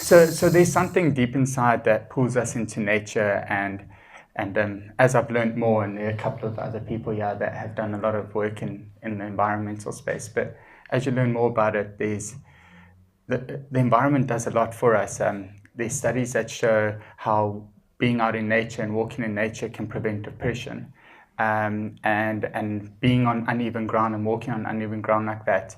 So there's something deep inside that pulls us into nature, and as I've learned more, and there are a couple of other people here that have done a lot of work in the environmental space, but as you learn more about it, the environment does a lot for us. There's studies that show how being out in nature and walking in nature can prevent depression, and being on uneven ground and walking on uneven ground like that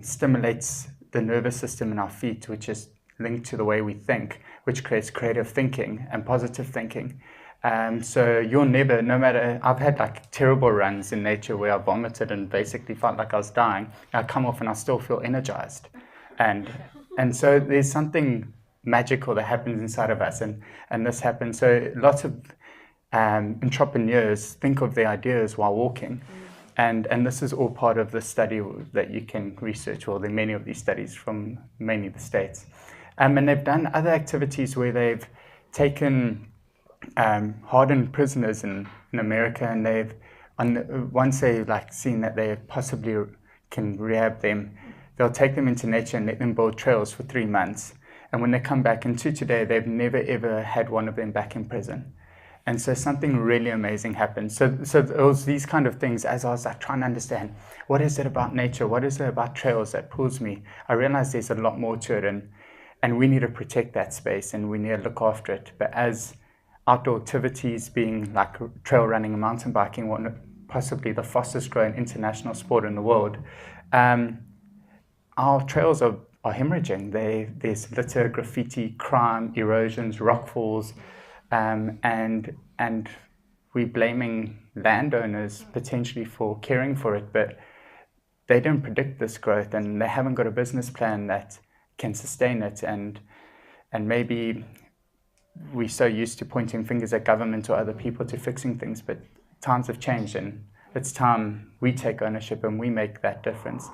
stimulates the nervous system in our feet, which is linked to the way we think, which creates creative thinking and positive thinking. So you'll never, no matter, I've had like terrible runs in nature where I vomited and basically felt like I was dying. I come off and I still feel energized. And so there's something magical that happens inside of us, and this happens. So lots of entrepreneurs think of their ideas while walking. And this is all part of the study that you can research, or there are many of these studies from mainly the States. And they've done other activities where they've taken hardened prisoners in America, and once they've like seen that they possibly can rehab them, they'll take them into nature and let them build trails for 3 months. And when they come back into today, they've never ever had one of them back in prison. And so something really amazing happened. So it was these kind of things, as I was like trying to understand, what is it about nature? What is it about trails that pulls me? I realized there's a lot more to it, and we need to protect that space and we need to look after it. But as outdoor activities being like trail running and mountain biking, possibly the fastest growing international sport in the world, our trails are hemorrhaging. There's litter, graffiti, crime, erosions, rockfalls, and we're blaming landowners potentially for caring for it, but they don't predict this growth, and they haven't got a business plan that can sustain it. And maybe we're so used to pointing fingers at government or other people to fixing things, but times have changed, and it's time we take ownership and we make that difference.